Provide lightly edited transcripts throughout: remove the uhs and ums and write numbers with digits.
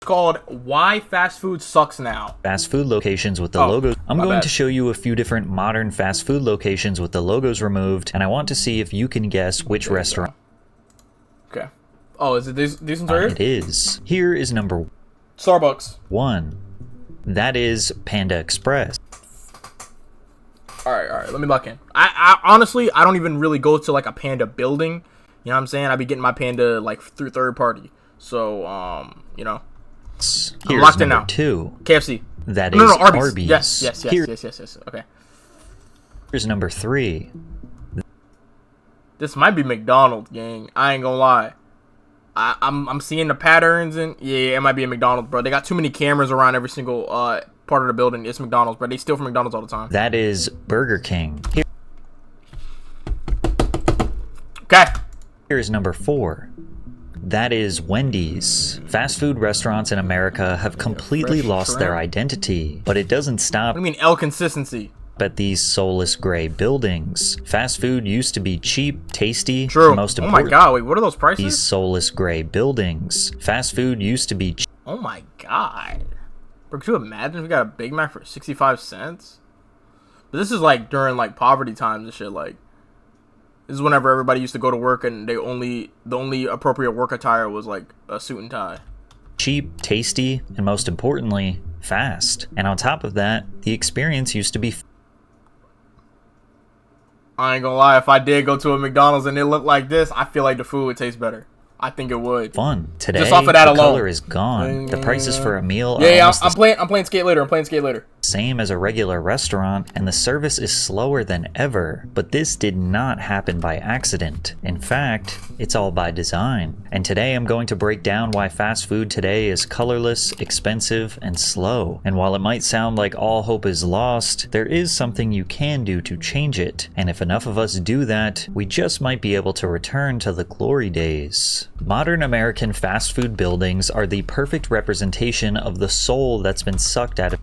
called Why Fast Food Sucks Now. Fast food locations with the logos. I'm going bad. to show you a few different modern fast food locations with the logos removed, and I want to see if you can guess which restaurant. Okay. Oh, is it these ones right here? It is. Here is number Starbucks. 1. That is Panda Express. All right. Let me lock in. I honestly, I don't even really go to like a Panda building. You know what I'm saying? I be getting my Panda like through third party. So, you know. Here's I'm locked in number now. 2. KFC. That No, is Arby's. Arby's. Yes. Okay. Here's number 3. This might be McDonald's, gang. I ain't gonna lie. I'm seeing the patterns, and yeah, it might be a McDonald's, bro. They got too many cameras around every single part of the building. It's McDonald's, bro. They steal from McDonald's all the time. That is Burger King. Okay. Here's number 4. That is Wendy's. Fast food restaurants in America have completely lost their identity, but it doesn't stop What do you mean L consistency? at these soulless gray buildings. Fast food used to be cheap, tasty, True. and most Oh my important, god, wait, what are those prices? these soulless gray buildings. Fast food used to be cheap. Oh my god. Bro, could you imagine if we got a Big Mac for 65 cents? But this is like during like poverty times and shit. Like, this is whenever everybody used to go to work and the only appropriate work attire was like a suit and tie. Cheap, tasty, and most importantly, fast. And on top of that, the experience used to be I ain't gonna lie, if I did go to a McDonald's and it looked like this, I feel like the food would taste better. I think it would. fun. Today, Just off of that the alone. color is gone. The prices for a meal are Yeah, almost I'm playing Skate later. I'm playing Skate later. same as a regular restaurant, and the service is slower than ever. But this did not happen by accident. In fact, it's all by design. And today I'm going to break down why fast food today is colorless, expensive, and slow. And while it might sound like all hope is lost, there is something you can do to change it. And if enough of us do that, we just might be able to return to the glory days. Modern American fast food buildings are the perfect representation of the soul that's been sucked out of.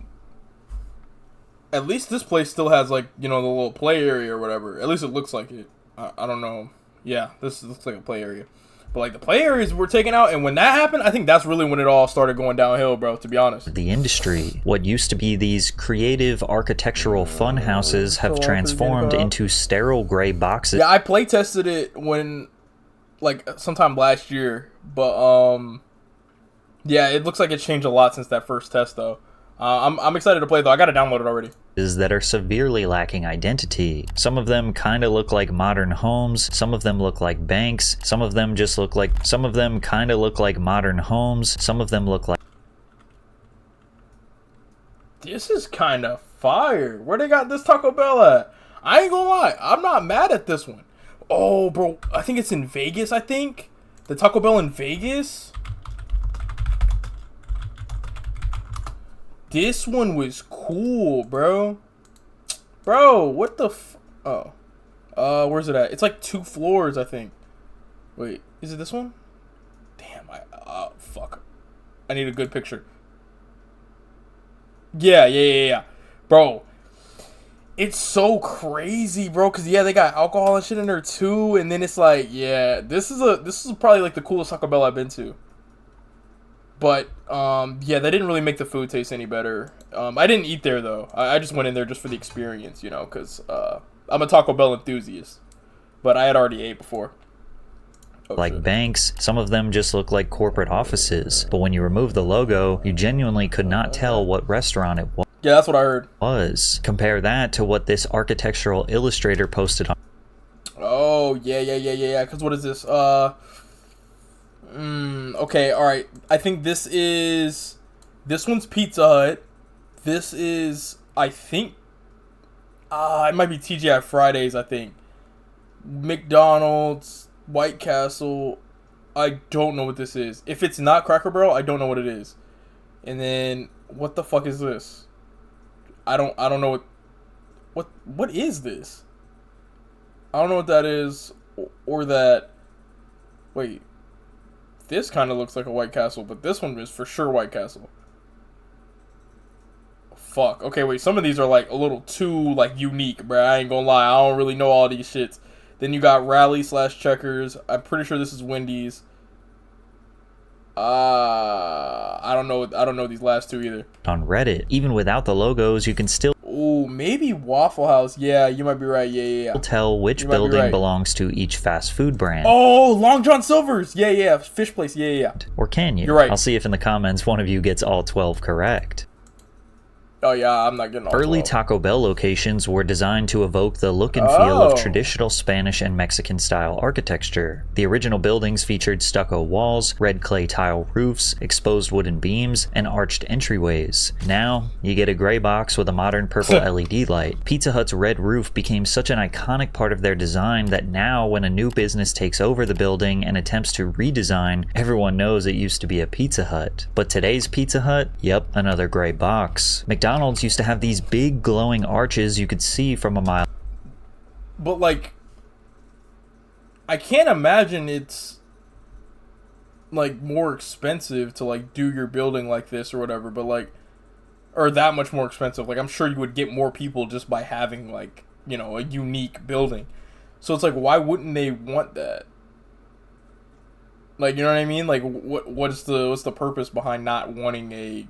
At least this place still has, like, you know, the little play area or whatever. At least it looks like it. I don't know. Yeah, this looks like a play area. But, like, the play areas were taken out, and when that happened, I think that's really when it all started going downhill, bro, to be honest. The industry. What used to be these creative architectural fun houses have transformed into sterile gray boxes. Yeah, I play tested it when, like, sometime last year. But, yeah, it looks like it's changed a lot since that first test, though. I'm excited to play, though. I got it downloaded already. That are severely lacking identity. Some of them kind of look like modern homes, some of them look like banks, some of them kind of look like modern homes, some of them look like. This is kind of fire. Where they got this Taco Bell at? I ain't gonna lie, I'm not mad at this one. Oh, bro, I think it's in Vegas, I think. The Taco Bell in Vegas. This one was cool, bro. Bro, what the oh. Where's it at? It's like 2 floors, I think. Wait, is it this one? Damn, fuck. I need a good picture. Yeah. Bro, it's so crazy, bro, because, yeah, they got alcohol and shit in there, too, and then it's like, yeah, this is probably, like, the coolest Taco Bell I've been to. But, yeah, they didn't really make the food taste any better. I didn't eat there, though. I just went in there just for the experience, you know, because I'm a Taco Bell enthusiast. But I had already ate before. Like banks, some of them just look like corporate offices. But when you remove the logo, you genuinely could not tell what restaurant it Yeah, that's what I heard. was. Compare that to what this architectural illustrator posted on. Oh, yeah. Because what is this? Okay, alright. I think this one's Pizza Hut. This is, I think, it might be TGI Fridays, I think. McDonald's, White Castle. I don't know what this is. If it's not Cracker Barrel, I don't know what it is. And then, what the fuck is this? I don't know what is this? I don't know what that is, or that. Wait. This kind of looks like a White Castle, but this one is for sure White Castle. Fuck. Okay, wait. Some of these are like a little too like unique, bruh. I ain't gonna lie. I don't really know all these shits. Then you got Rally / Checkers. I'm pretty sure this is Wendy's. I don't know. I don't know these last two either. On Reddit. Even without the logos, you can still Ooh, maybe Waffle House. Yeah, you might be right. Yeah. tell which You might be building right. belongs to each fast food brand. Oh, Long John Silver's. Yeah. Fish place. Yeah. Or can you? You're right. I'll see if in the comments one of you gets all 12 correct. Oh yeah, I'm not getting all Early 12. Taco Bell locations were designed to evoke the look and feel of Oh. traditional Spanish and Mexican style architecture. The original buildings featured stucco walls, red clay tile roofs, exposed wooden beams, and arched entryways. Now, you get a gray box with a modern purple LED light. Pizza Hut's red roof became such an iconic part of their design that now when a new business takes over the building and attempts to redesign, everyone knows it used to be a Pizza Hut. But today's Pizza Hut? Yep, another gray box. McDonald's used to have these big glowing arches you could see from a mile. But like, I can't imagine it's like more expensive to like do your building like this or whatever. But like, or that much more expensive. Like, I'm sure you would get more people just by having like, you know, a unique building. So it's like, why wouldn't they want that? Like, you know what I mean? Like, what's the purpose behind not wanting a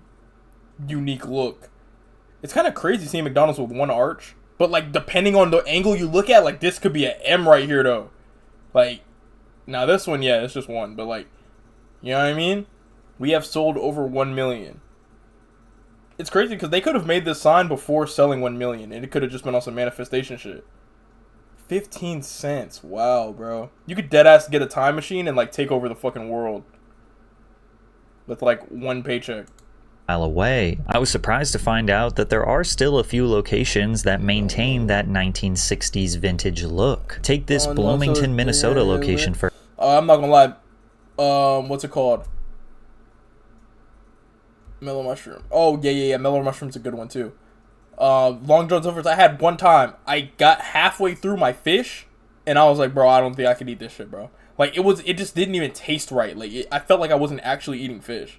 unique look? It's kind of crazy seeing McDonald's with one arch, but like depending on the angle you look at, like this could be an M right here though. Like, now this one, yeah, it's just one, but like, you know what I mean? We have sold over 1 million. It's crazy because they could have made this sign before selling 1 million, and it could have just been on some manifestation shit. 15 cents, wow, bro. You could deadass get a time machine and like take over the fucking world with like one paycheck. Away. I was surprised to find out that there are still a few locations that maintain that 1960s vintage look. Take this Bloomington, Minnesota location for. I'm not gonna lie. What's it called? Mellow Mushroom. Oh yeah. Mellow Mushroom's a good one too. Long John Silver's. I had one time. I got halfway through my fish, and I was like, bro, I don't think I could eat this shit, bro. Like it just didn't even taste right. Like I felt like I wasn't actually eating fish.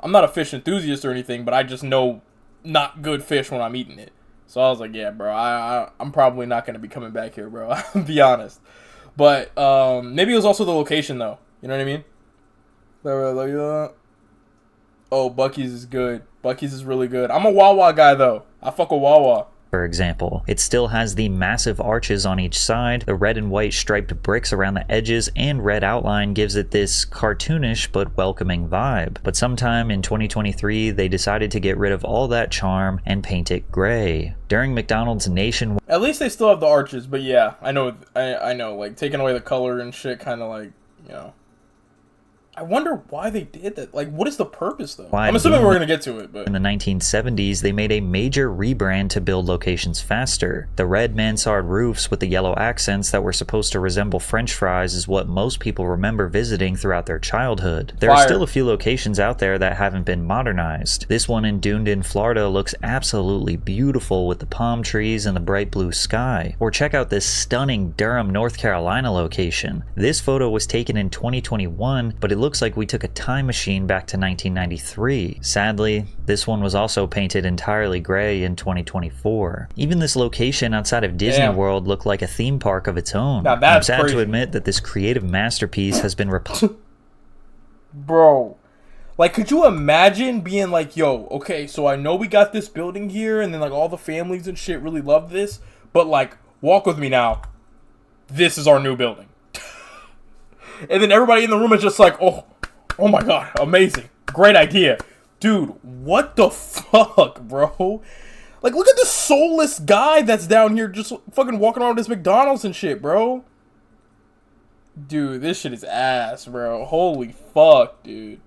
I'm not a fish enthusiast or anything, but I just know not good fish when I'm eating it. So I was like, yeah, bro, I'm probably not going to be coming back here, bro. I'll be honest. But maybe it was also the location, though. You know what I mean? Oh, Buc-ee's is good. Buc-ee's is really good. I'm a Wawa guy, though. I fuck with Wawa. For example, it still has the massive arches on each side, the red and white striped bricks around the edges, and red outline gives it this cartoonish but welcoming vibe. But sometime in 2023, they decided to get rid of all that charm and paint it gray. During McDonald's nationwide. At least they still have the arches, but yeah, I know, like, taking away the color and shit, kind of like, you know. I wonder why they did that. Like, what is the purpose, though? I'm assuming we're going to get to it, but... In the 1970s, they made a major rebrand to build locations faster. The red mansard roofs with the yellow accents that were supposed to resemble French fries is what most people remember visiting throughout their childhood. There are still a few locations out there that haven't been modernized. This one in Dunedin, Florida looks absolutely beautiful with the palm trees and the bright blue sky. Or check out this stunning Durham, North Carolina location. This photo was taken in 2021, but it looks like we took a time machine back to 1993. Sadly, this one was also painted entirely gray in 2024. Even this location outside of Disney World looked like a theme park of its own. Now that's I'm sad crazy to admit that this creative masterpiece has been replaced. Bro, like, could you imagine being like, yo, okay, so I know we got this building here, and then like all the families and shit really love this, but like, walk with me now. This is our new building. And then everybody in the room is just like, oh my god, amazing. Great idea. Dude, what the fuck, bro? Like, look at this soulless guy that's down here just fucking walking around with this McDonald's and shit, bro. Dude, this shit is ass, bro. Holy fuck, dude.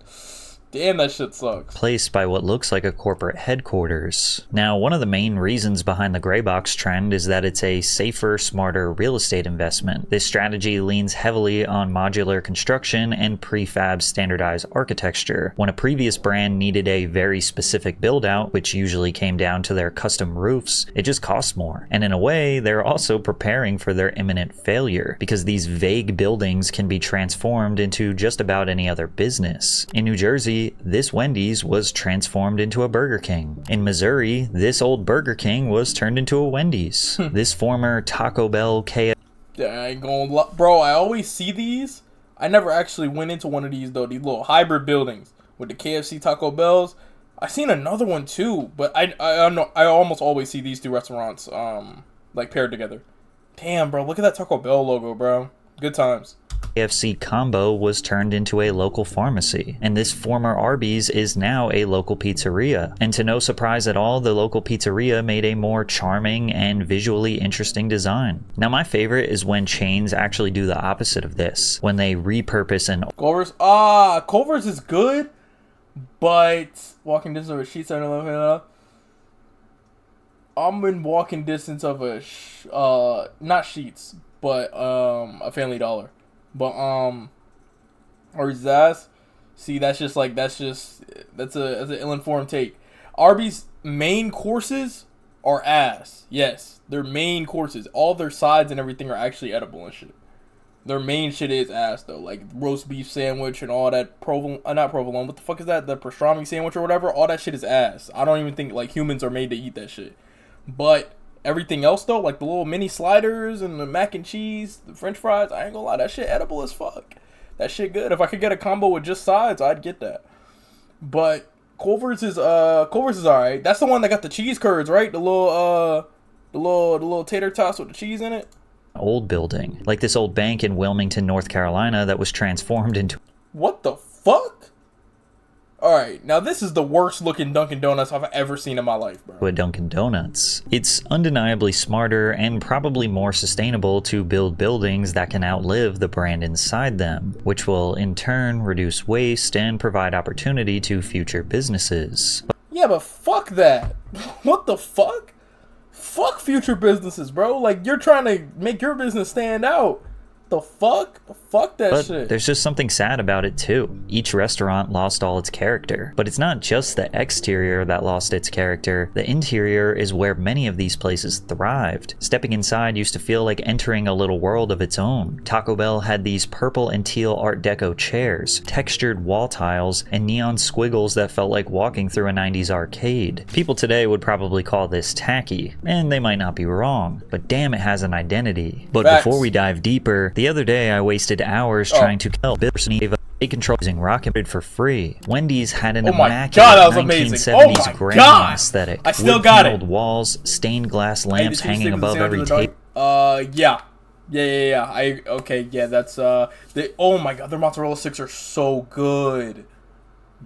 Damn, that shit sucks. Placed by what looks like a corporate headquarters. Now, one of the main reasons behind the gray box trend is that it's a safer, smarter real estate investment. This strategy leans heavily on modular construction and prefab standardized architecture. When a previous brand needed a very specific build-out, which usually came down to their custom roofs, it just cost more. And in a way, they're also preparing for their imminent failure, because these vague buildings can be transformed into just about any other business. In New Jersey, this Wendy's was transformed into a Burger King. In Missouri, this old Burger King was turned into a Wendy's. This former Taco Bell KFC. I ain't gonna bro, I always see these I never actually went into one of these though. These little hybrid buildings with the KFC Taco Bells. I seen another one too, but I don't know. I almost always see these two restaurants like paired together. Damn, bro, look at that Taco Bell logo, bro. Good times. KFC combo was turned into a local pharmacy, and this former Arby's is now a local pizzeria. And to no surprise at all, the local pizzeria made a more charming and visually interesting design. Now my favorite is when chains actually do the opposite of this, when they repurpose an Culver's, Culver's is good, but walking distance of a Sheetz 7-Eleven. I'm in walking distance of a not Sheetz, but a Family Dollar. But Arby's ass. See, that's an ill-informed take. Arby's main courses are ass. Yes, their main courses, all their sides and everything are actually edible and shit. Their main shit is ass though, like roast beef sandwich and all that not provolone. What the fuck is that? The pastrami sandwich or whatever. All that shit is ass. I don't even think like humans are made to eat that shit. But everything else though, like the little mini sliders and the mac and cheese, the French fries, I ain't gonna lie, that shit edible as fuck. That shit good. If I could get a combo with just sides, I'd get that. But Culver's is alright. That's the one that got the cheese curds, right? The little tater tots with the cheese in it. old building, like this old bank in Wilmington, North Carolina that was transformed into What the fuck? Alright, now this is the worst looking Dunkin' Donuts I've ever seen in my life, bro. a Dunkin' Donuts. It's undeniably smarter and probably more sustainable to build buildings that can outlive the brand inside them, which will in turn reduce waste and provide opportunity to future businesses. Yeah, but fuck that. What the fuck? Fuck future businesses, bro. Like, you're trying to make your business stand out. The fuck? Fuck that But shit. there's just something sad about it too. Each restaurant lost all its character. But it's not just the exterior that lost its character. The interior is where many of these places thrived. Stepping inside used to feel like entering a little world of its own. Taco Bell had these purple and teal Art Deco chairs, textured wall tiles, and neon squiggles that felt like walking through a 90s arcade. People today would probably call this tacky, and they might not be wrong, but damn, it has an identity. But Facts. before we dive deeper, the other day I wasted hours trying to kill a control using Rocket for free. Wendy's had an Oh my immaculate God, that was amazing. 1970s Oh my Grammy God. aesthetic. I still got it. Wood-paneled walls, stained glass lamps Hey, did you hanging stick with the above every sandwich in the table. dark? Yeah. Okay, yeah, that's oh my God, their mozzarella sticks are so good.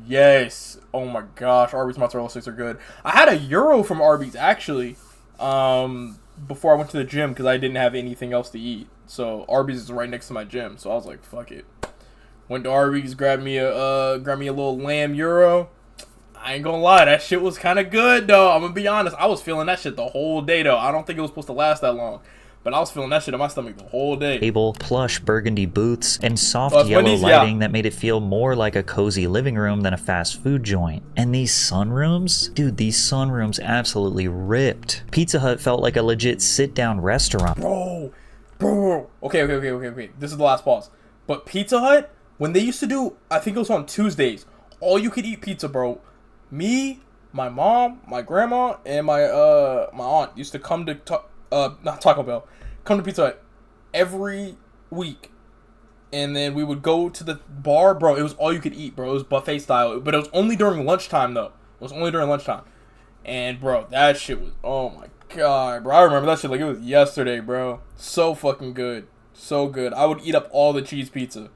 Yes. Oh my gosh, Arby's mozzarella sticks are good. I had a Euro from Arby's actually, before I went to the gym because I didn't have anything else to eat. So Arby's is right next to my gym, so I was like, fuck it. Went to Arby's, grabbed me a little lamb Euro. I ain't gonna lie, that shit was kind of good though. I'm gonna be honest, I was feeling that shit the whole day though. I don't think it was supposed to last that long, but I was feeling that shit in my stomach the whole day. Table, plush burgundy booths, and soft It's yellow Wendy's, yeah. lighting that made it feel more like a cozy living room than a fast food joint. And these sunrooms? Dude, these sunrooms absolutely ripped. Pizza Hut felt like a legit sit-down restaurant. Bro. Okay. This is the last pause. But Pizza Hut, when they used to do, I think it was on Tuesdays, all you could eat pizza, bro. Me, my mom, my grandma, and my aunt used to come to not Taco Bell, come to Pizza Hut every week. And then we would go to the bar, bro. It was all you could eat, bro. It was buffet style, but it was only during lunchtime though. It was only during lunchtime. And bro, that shit was, oh my God, bro. I remember that shit like it was yesterday, bro. So fucking good. So good. I would eat up all the cheese pizza.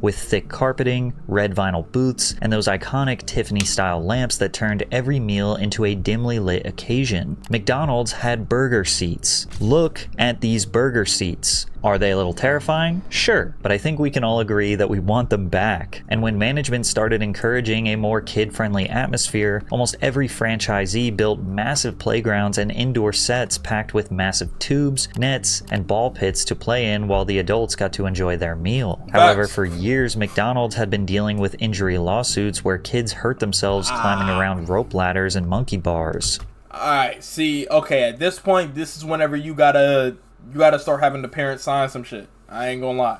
With thick carpeting, red vinyl booths, and those iconic Tiffany-style lamps that turned every meal into a dimly lit occasion. McDonald's had burger seats. Look at these burger seats. Are they a little terrifying? Sure, but I think we can all agree that we want them back. And when management started encouraging a more kid-friendly atmosphere, almost every franchisee built massive playgrounds and indoor sets packed with massive tubes, nets, and ball pits to play in while the adults got to enjoy their meal. However, for years, McDonald's had been dealing with injury lawsuits where kids hurt themselves climbing around rope ladders and monkey bars. Alright, see, okay, at this point, this is whenever you gotta start having the parents sign some shit. I ain't gonna lie.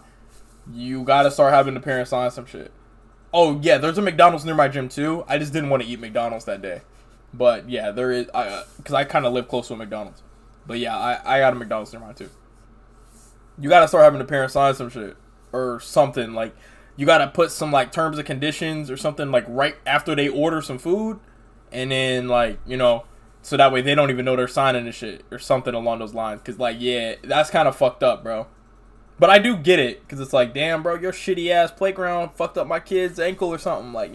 You gotta start having the parents sign some shit. Oh, yeah, there's a McDonald's near my gym, too. I just didn't want to eat McDonald's that day. But, yeah, there is, because I kind of live close to a McDonald's. But, yeah, I got a McDonald's near mine, too. You gotta start having the parents sign some shit. or something. Like, you gotta put some like terms and conditions or something like right after they order some food, and then like so that way they don't even know they're signing the shit or something along those lines. Cause like yeah, that's kind of fucked up, bro. But I do get it, cause it's like damn, bro, your shitty ass playground fucked up my kid's ankle or something. Like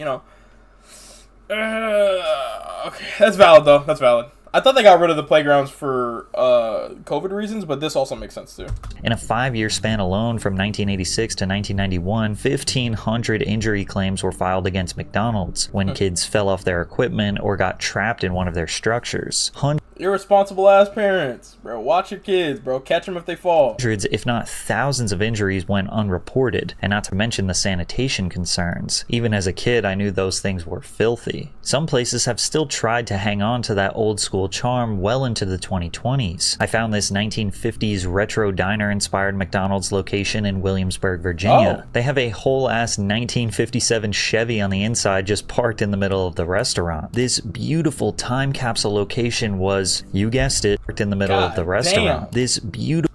okay, that's valid though. That's valid. I thought they got rid of the playgrounds for COVID reasons, but this also makes sense too. In a 5-year span alone, from 1986 to 1991, 1,500 injury claims were filed against McDonald's when kids fell off their equipment or got trapped in one of their structures. Irresponsible ass parents, bro. Watch your kids, bro. Catch them if they fall. Hundreds, if not thousands of injuries went unreported, and not to mention the sanitation concerns. Even as a kid, I knew those things were filthy. Some places have still tried to hang on to that old school charm well into the 2020s. I found this 1950s retro diner-inspired McDonald's location in Williamsburg, Virginia. Oh. They have a whole-ass 1957 Chevy on the inside just parked in the middle of the restaurant. This beautiful time capsule location was, you guessed it, parked in the middle of the restaurant. Damn. This beautiful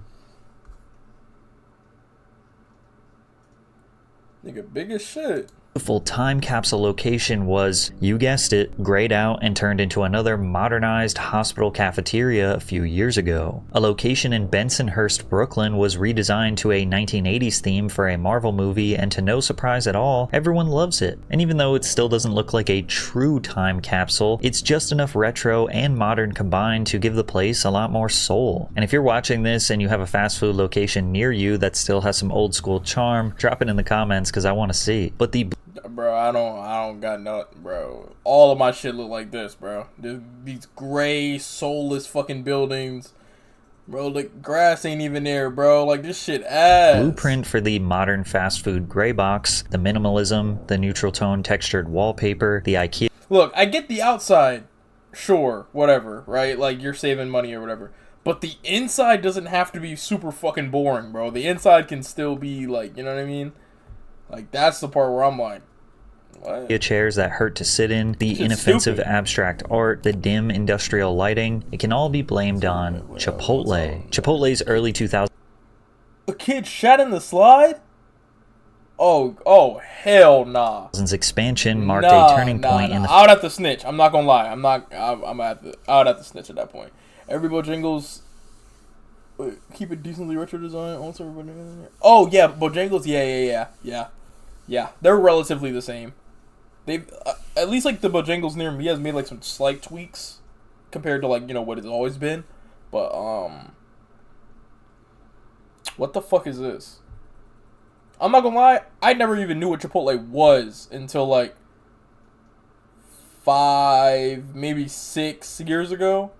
Nigga, big as shit. time capsule location was, you guessed it, grayed out and turned into another modernized hospital cafeteria a few years ago. A location in Bensonhurst, Brooklyn was redesigned to a 1980s theme for a Marvel movie, and to no surprise at all, everyone loves it. And even though it still doesn't look like a true time capsule, it's just enough retro and modern combined to give the place a lot more soul. And if you're watching this and you have a fast food location near you that still has some old school charm, drop it in the comments because I want to see. But the Bro, I don't got nothing, bro. All of my shit look like this, bro. These gray, soulless fucking buildings. Bro, the grass ain't even there, bro. Like, this shit ass. blueprint for the modern fast food gray box, the minimalism, the neutral tone textured wallpaper, the IKEA. Look, I get the outside. Sure, whatever, right? Like, you're saving money or whatever. But the inside doesn't have to be super fucking boring, bro. The inside can still be, like, you know what I mean? Like, that's the part where I'm like, what? Chairs that hurt to sit in, the inoffensive abstract art, the dim industrial lighting, it can all be blamed on Chipotle. Chipotle's early 2000s A kid shat in the slide? Oh, hell nah. expansion marked a turning point in the I would have to snitch. I'm not gonna lie. I would have to snitch at that point. Every Bojangles, keep it decently retro design. Also, everybody. Oh yeah, Bojangles. Yeah. They're relatively the same. They've at least like the Bojangles near me has made like some slight tweaks compared to like what it's always been. But what the fuck is this? I'm not gonna lie, I never even knew what Chipotle was until like 5, maybe 6 years ago.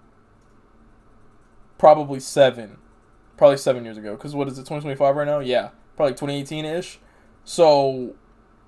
Probably 7 years ago. Because what is it, 2025 right now? Yeah, probably 2018-ish. So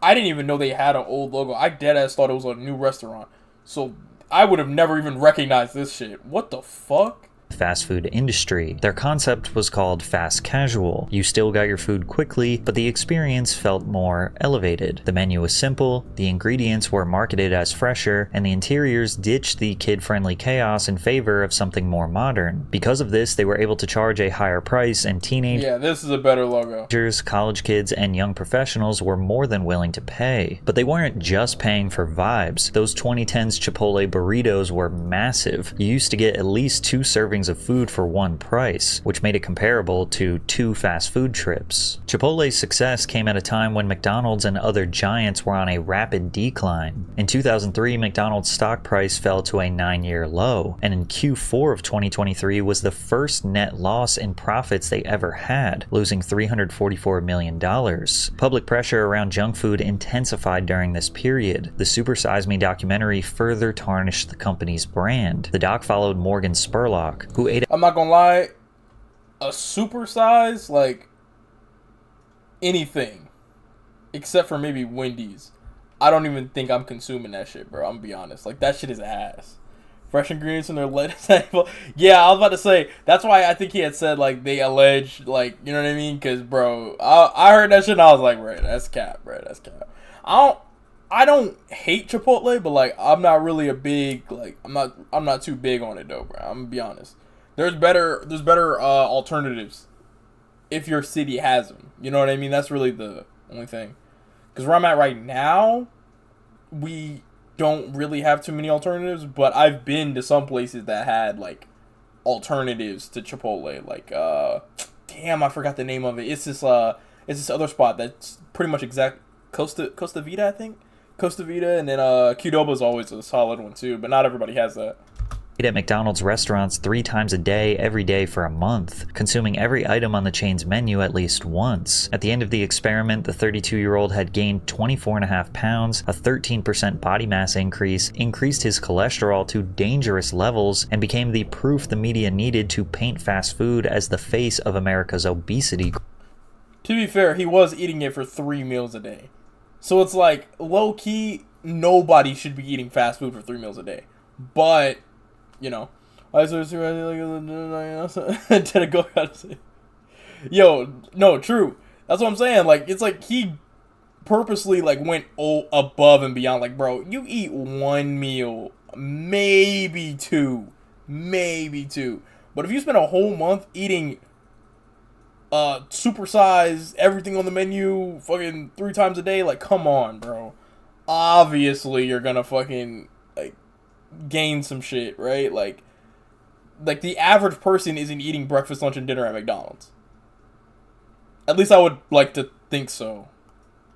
I didn't even know they had an old logo. I deadass thought it was a new restaurant. So I would have never even recognized this shit. What the fuck? fast food industry. Their concept was called fast casual. You still got your food quickly, but the experience felt more elevated. The menu was simple, the ingredients were marketed as fresher, and the interiors ditched the kid-friendly chaos in favor of something more modern. Because of this, they were able to charge a higher price, and Yeah, this is a better logo. college kids, and young professionals were more than willing to pay. But they weren't just paying for vibes. Those 2010s Chipotle burritos were massive. You used to get at least 2 servings of food for one price, which made it comparable to 2 fast food trips. Chipotle's success came at a time when McDonald's and other giants were on a rapid decline. In 2003, McDonald's stock price fell to a 9-year low, and in Q4 of 2023 was the first net loss in profits they ever had, losing $344 million. Public pressure around junk food intensified during this period. The Super Size Me documentary further tarnished the company's brand. The doc followed Morgan Spurlock, who ate. I'm not gonna lie, a super size, like anything, except for maybe Wendy's. I don't even think I'm consuming that shit, bro. I'm gonna be honest. Like, that shit is ass. Fresh ingredients in their lettuce. Yeah, I was about to say, that's why I think he had said, like, they allege, like, you know what I mean? Because, bro, I heard that shit and I was like, bro, that's cap, bro, that's cap. I don't hate Chipotle, but, like, I'm not really a big, like, I'm not too big on it, though, bro. I'm gonna be honest. There's better alternatives if your city has them. You know what I mean? That's really the only thing. Because where I'm at right now, we don't really have too many alternatives, but I've been to some places that had like alternatives to Chipotle. Like damn, I forgot the name of it. It's this other spot that's pretty much exact Costa Vida, I think. Costa Vida, and then Qdoba is always a solid one too, but not everybody has that. Ate at McDonald's restaurants 3 times a day, every day for a month, consuming every item on the chain's menu at least once. At the end of the experiment, the 32-year-old had gained 24.5 pounds, a 13% body mass increase, increased his cholesterol to dangerous levels, and became the proof the media needed to paint fast food as the face of America's obesity. To be fair, he was eating it for 3 meals a day. So it's like, low-key, nobody should be eating fast food for 3 meals a day. But, you know. Yo, no, true. That's what I'm saying. Like, it's like he purposely, like, went above and beyond. Like, bro, you eat 1 meal, maybe 2. Maybe 2. But if you spend a whole month eating supersize everything on the menu fucking 3 times a day, like, come on, bro. Obviously you're gonna fucking like gain some shit, right? Like the average person isn't eating breakfast, lunch, and dinner at McDonald's. At least I would like to think so.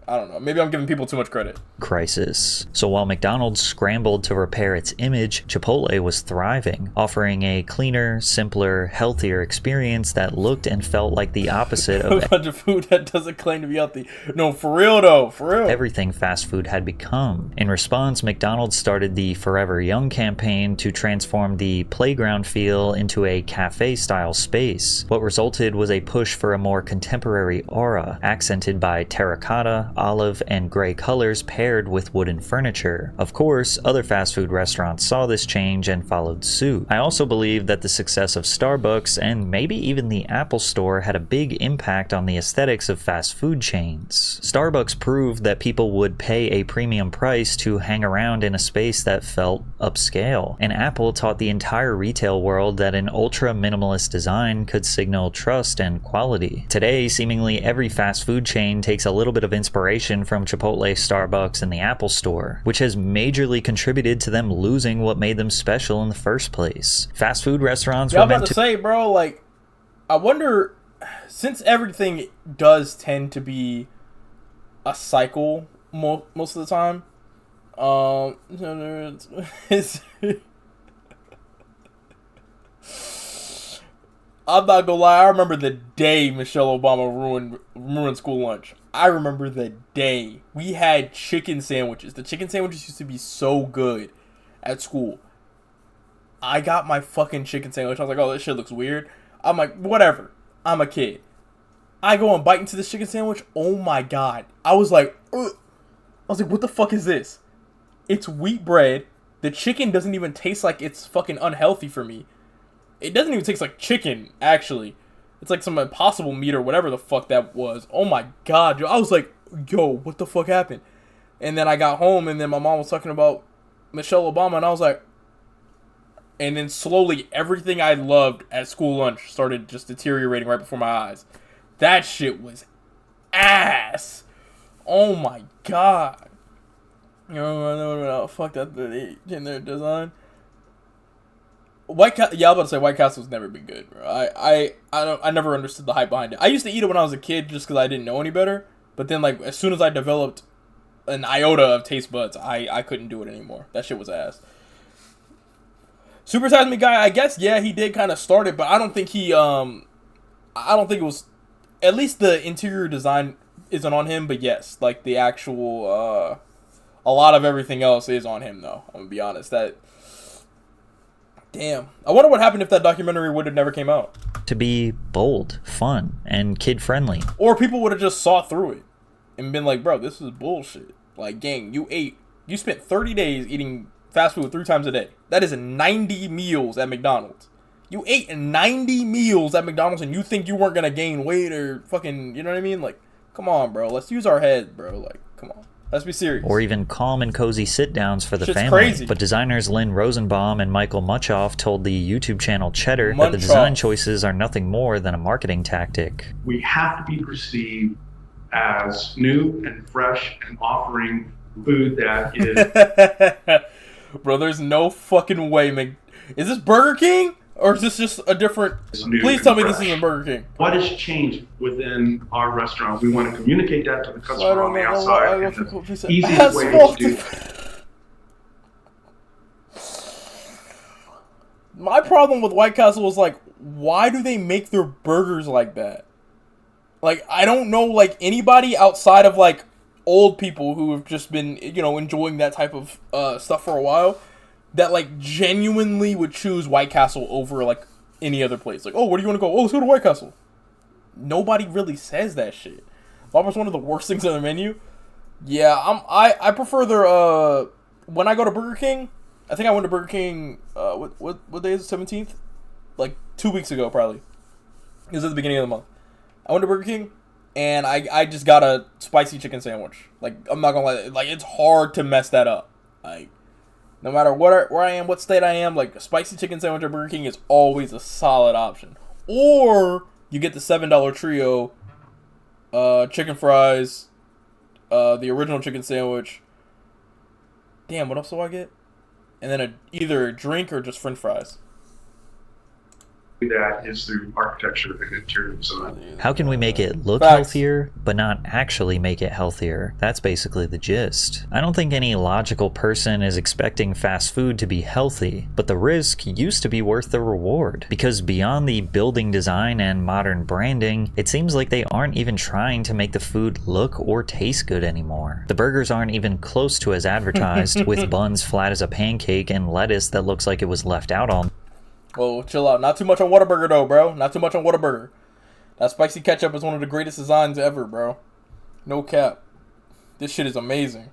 I don't know. Maybe I'm giving people too much credit. Crisis. So while McDonald's scrambled to repair its image, Chipotle was thriving, offering a cleaner, simpler, healthier experience that looked and felt like the opposite of a bunch of food that doesn't claim to be healthy. No, for real though, for real. Everything fast food had become. In response, McDonald's started the Forever Young campaign to transform the playground feel into a cafe-style space. What resulted was a push for a more contemporary aura, accented by terracotta, olive, and gray colors paired with wooden furniture. Of course, other fast food restaurants saw this change and followed suit. I also believe that the success of Starbucks and maybe even the Apple Store had a big impact on the aesthetics of fast food chains. Starbucks proved that people would pay a premium price to hang around in a space that felt upscale, and Apple taught the entire retail world that an ultra-minimalist design could signal trust and quality. Today, seemingly every fast food chain takes a little bit of inspiration from Chipotle, Starbucks, and the Apple Store, which has majorly contributed to them losing what made them special in the first place. Fast food restaurants were meant to... I'm about to say, bro, like, I wonder, since everything does tend to be a cycle most of the time, I'm not gonna lie, I remember the day Michelle Obama ruined school lunch. I remember the day. We had chicken sandwiches. The chicken sandwiches used to be so good at school. I got my fucking chicken sandwich. I was like, oh, this shit looks weird. I'm like, whatever. I'm a kid. I go and bite into this chicken sandwich. Oh my god. I was like, ugh. I was like, what the fuck is this? It's wheat bread. The chicken doesn't even taste like it's fucking unhealthy for me. It doesn't even taste like chicken, actually. It's like some Impossible meat or whatever the fuck that was. Oh my god, yo. I was like, yo, what the fuck happened? And then I got home, and then my mom was talking about Michelle Obama, and I was like... And then slowly, everything I loved at school lunch started just deteriorating right before my eyes. That shit was ass. Oh my god. Fuck that in their design. Yeah, I was about to say White Castle's never been good, bro. I never understood the hype behind it. I used to eat it when I was a kid just because I didn't know any better. But then, like, as soon as I developed an iota of taste buds, I couldn't do it anymore. That shit was ass. Super Size Me guy, I guess, yeah, he did kind of start it, but I don't think he, I don't think it was, at least the interior design isn't on him, but yes, like, the actual, a lot of everything else is on him, though. I'm gonna be honest, damn. I wonder what happened if that documentary would have never came out. To be bold, fun, and kid-friendly. Or people would have just saw through it and been like, bro, this is bullshit. Like, gang, you spent 30 days eating fast food 3 times a day. That is 90 meals at McDonald's. You ate 90 meals at McDonald's and you think you weren't gonna gain weight or fucking, you know what I mean? Like, come on, bro. Let's use our head, bro. Like, come on. Let's be serious. Or even calm and cozy sit-downs for the Shit's family. crazy. But designers Lynn Rosenbaum and Michael Muchoff told the YouTube channel Cheddar that the Munchoff. design choices are nothing more than a marketing tactic. We have to be perceived as new and fresh and offering food that is Bro, there's no fucking way, Is this Burger King? Or is this just a different... new Please and tell me fresh. this isn't Burger King. What has changed within our restaurant? We want to communicate that to the I customer don't on the know. outside. I And don't think the what he said. easiest way to Asphalt. do that. My problem with White Castle was like, why do they make their burgers like that? Like, I don't know, like, anybody outside of, like, old people who have just been, you know, enjoying that type of stuff for a while, that, like, genuinely would choose White Castle over, like, any other place. Like, oh, where do you want to go? Oh, let's go to White Castle. Nobody really says that shit. Whopper's one of the worst things on the menu. Yeah, I prefer their, when I go to Burger King, I think I went to Burger King, what day is it, 17th? Like, 2 weeks ago, probably. It was at the beginning of the month. I went to Burger King, and I just got a spicy chicken sandwich. Like, I'm not gonna lie, like, it's hard to mess that up. Like, no matter where I am, what state I am, like, a spicy chicken sandwich at Burger King is always a solid option. Or, you get the $7 trio, chicken fries, the original chicken sandwich. Damn, what else do I get? And then either a drink or just french fries. That is through architecture and interior design. How can we make it look Facts. healthier, but not actually make it healthier? That's basically the gist. I don't think any logical person is expecting fast food to be healthy, but the risk used to be worth the reward. Because beyond the building design and modern branding, it seems like they aren't even trying to make the food look or taste good anymore. The burgers aren't even close to as advertised, with buns flat as a pancake and lettuce that looks like it was left out all Whoa, chill out. Not too much on Whataburger, though, bro. Not too much on Whataburger. That spicy ketchup is one of the greatest designs ever, bro. No cap. This shit is amazing.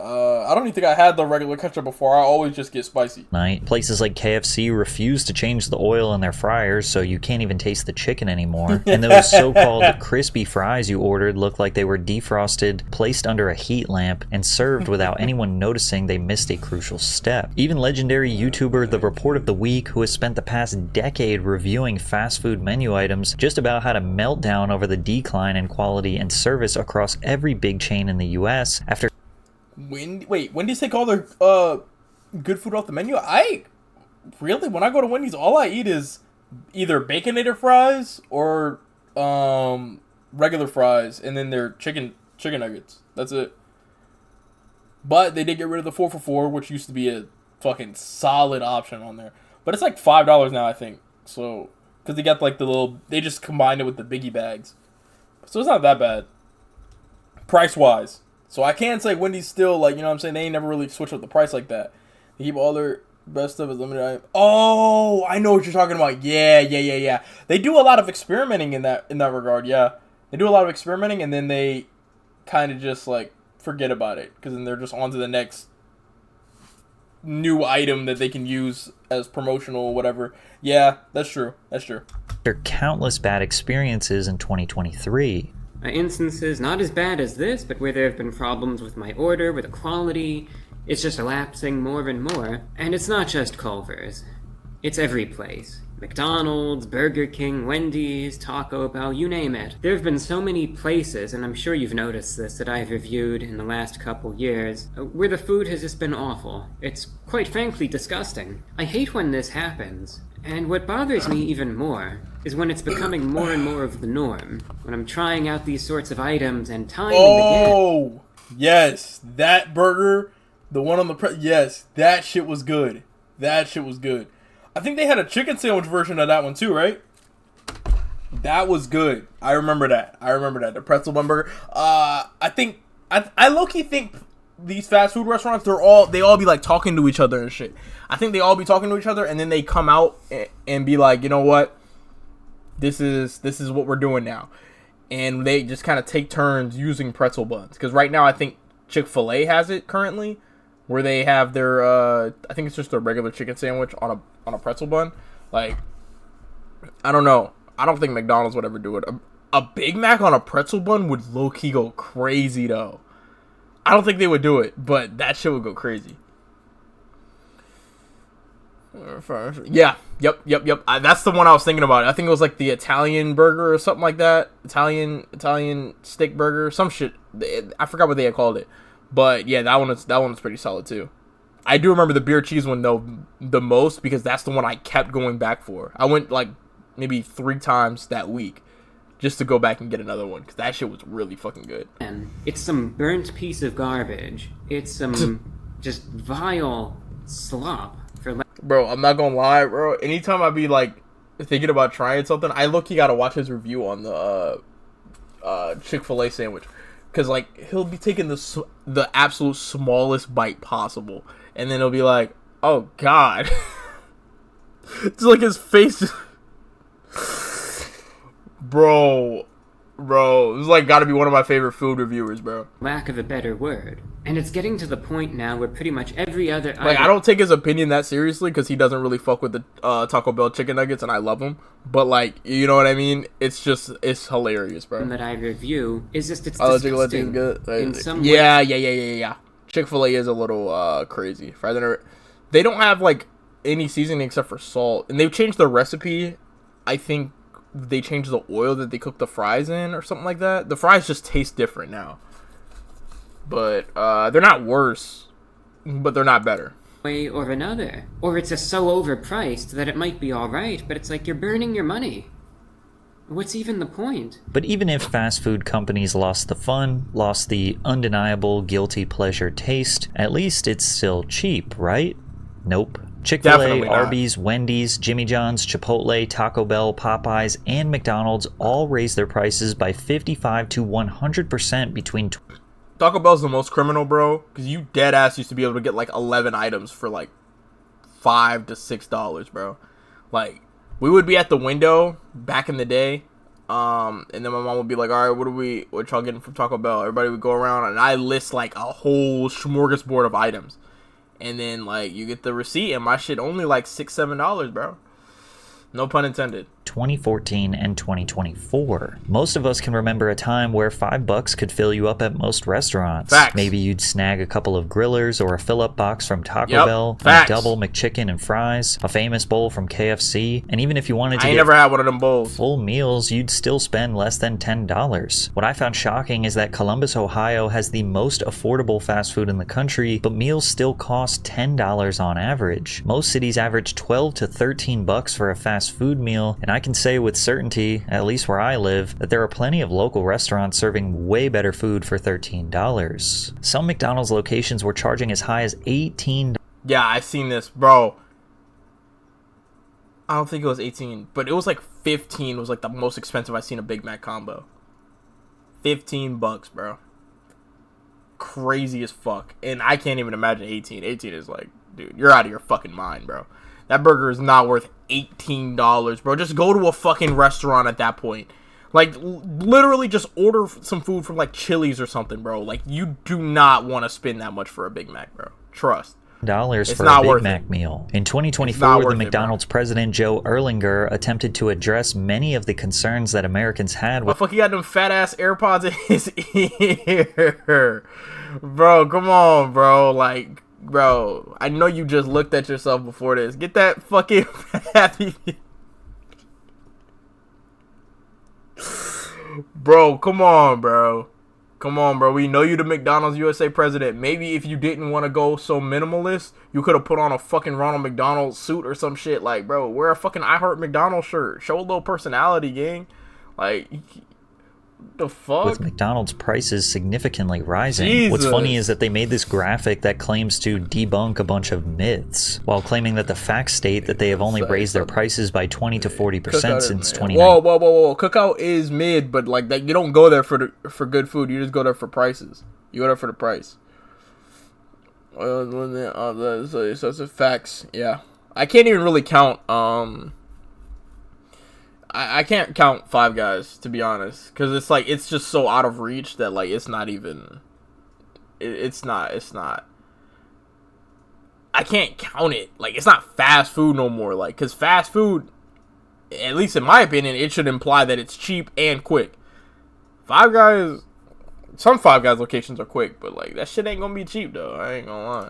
I don't even think I had the regular ketchup before. I always just get spicy. night. Places like KFC refuse to change the oil in their fryers, so you can't even taste the chicken anymore. And those so-called crispy fries you ordered look like they were defrosted, placed under a heat lamp, and served without anyone noticing they missed a crucial step. Even legendary YouTuber The Report of the Week, who has spent the past decade reviewing fast food menu items, just about had a meltdown over the decline in quality and service across every big chain in the US after Wendy's take all their good food off the menu? When I go to Wendy's, all I eat is either Baconator fries or regular fries, and then their chicken nuggets. That's it. But they did get rid of the 4 for $4, which used to be a fucking solid option on there. But it's like $5 now, I think. So, because they got like they just combined it with the biggie bags. So it's not that bad. Price wise. So I can say Wendy's still, like, you know what I'm saying? They ain't never really switched up the price like that. They keep all their best stuff as limited item. Oh, I know what you're talking about. Yeah. They do a lot of experimenting in that regard, yeah. They do a lot of experimenting, and then they kind of just, like, forget about it. Because then they're just on to the next new item that they can use as promotional or whatever. Yeah, that's true. countless bad experiences in 2023. Instances not as bad as this, but where there have been problems with my order, with the quality. It's just elapsing more and more. And it's not just Culver's. It's every place. McDonald's, Burger King, Wendy's, Taco Bell, you name it. There have been so many places, and I'm sure you've noticed this, that I've reviewed in the last couple years, where the food has just been awful. It's quite frankly disgusting. I hate when this happens. And what bothers me even more is when it's becoming more and more of the norm. When I'm trying out these sorts of items and time and again... Oh, yes. That burger, the one on the... yes, that shit was good. I think they had a chicken sandwich version of that one too, right? That was good. I remember that. The pretzel bun burger. I low-key think these fast food restaurants, they all be like talking to each other and shit. I think they all be talking to each other, and then they come out and be like, you know what? This is what we're doing now. And they just kind of take turns using pretzel buns. Because right now I think Chick-fil-A has it currently, where they have their, I think it's just their regular chicken sandwich on a pretzel bun. Like, I don't know. I don't think McDonald's would ever do it. A Big Mac on a pretzel bun would low-key go crazy, though. I don't think they would do it, but that shit would go crazy. Yeah, yep. That's the one I was thinking about. I think it was like the Italian burger or something like that. Italian steak burger, some shit. I forgot what they had called it, but yeah, that one's pretty solid too. I do remember the beer cheese one though the most because that's the one I kept going back for. I went like maybe 3 times that week just to go back and get another one because that shit was really fucking good. And it's some burnt piece of garbage. It's some just vile slop. Bro, I'm not gonna lie, bro. Anytime I be like thinking about trying something, I look, you gotta watch his review on the Chick-fil-A sandwich, cause like he'll be taking the absolute smallest bite possible, and then he'll be like, "Oh God," it's like his face, bro. It's like gotta be one of my favorite food reviewers, bro. Lack of a better word. And it's getting to the point now where pretty much every other like I don't take his opinion that seriously because he doesn't really fuck with the Taco Bell chicken nuggets, and I love them. But like, you know what I mean? It's hilarious, bro. that I review is just it's disgusting. Good. In some Yeah. Chick-fil-A is a little crazy. They don't have like any seasoning except for salt, and they've changed the recipe. I think they changed the oil that they cook the fries in or something like that. The fries just taste different now. But they're not worse, but they're not better. Way or another. Or it's just so overpriced that it might be alright, but it's like you're burning your money. What's even the point? But even if fast food companies lost the fun, lost the undeniable guilty pleasure taste, at least it's still cheap, right? Nope. Chick-fil-A, Arby's, Wendy's, Jimmy John's, Chipotle, Taco Bell, Popeyes, and McDonald's all raised their prices by 55 to 100% between... Taco Bell's the most criminal, bro, because you dead ass used to be able to get like 11 items for like $5 to $6, bro. Like, we would be at the window back in the day, and then my mom would be like, all right, what y'all getting from Taco Bell? Everybody would go around, and I list like a whole smorgasbord of items. And then, like, you get the receipt, and my shit only, like, $6, $7, bro. No pun intended. 2014 and 2024. Most of us can remember a time where $5 could fill you up at most restaurants. Facts. Maybe you'd snag a couple of grillers or a fill-up box from Taco Bell, Facts. a double McChicken and fries, a famous bowl from KFC, and even if you wanted to I get never had one of them bowls. full meals, you'd still spend less than $10. What I found shocking is that Columbus, Ohio has the most affordable fast food in the country, but meals still cost $10 on average. Most cities average $12 to $13 for a fast food meal, and I can say with certainty, at least where I live, that there are plenty of local restaurants serving way better food for $13. Some McDonald's locations were charging as high as $18. Yeah, I seen this, bro. I don't think it was 18, but it was like 15 was like the most expensive I've seen a Big Mac combo. $15, bro. Crazy as fuck. And I can't even imagine 18. 18 is like, dude, you're out of your fucking mind, bro. That burger is not worth $18, bro. Just go to a fucking restaurant at that point. Like, literally just order some food from, like, Chili's or something, bro. Like, you do not want to spend that much for a Big Mac, bro. Trust. Dollars It's for not a Big worth Mac it. meal. In 2024, not the worth it, McDonald's president Joe Erlinger attempted to address many of the concerns that Americans had What with the fuck, he got them fat ass AirPods in his ear. Bro, come on, bro. Like, bro, I know you just looked at yourself before this. Get that fucking happy. Bro, come on, bro. Come on, bro. We know you the McDonald's USA president. Maybe if you didn't want to go so minimalist, you could have put on a fucking Ronald McDonald suit or some shit. Like, bro, wear a fucking I Heart McDonald's shirt. Show a little personality, gang. Like, the fuck? McDonald's prices significantly rising. What's funny is that they made this graphic that claims to debunk a bunch of myths, while claiming that the facts state that they have only raised their prices by 20 to 40% since 2019. Whoa. Cookout is mid, but like that, you don't go there for good food. You just go there for prices. You go there for the price. So it's facts. Yeah, I can't even really count. I can't count Five Guys, to be honest, because it's like it's just so out of reach that like it's not even. It's not. I can't count it. Like, it's not fast food no more. Like, because fast food, at least in my opinion, it should imply that it's cheap and quick. Five Guys, some Five Guys locations are quick, but like that shit ain't gonna be cheap though. I ain't gonna lie.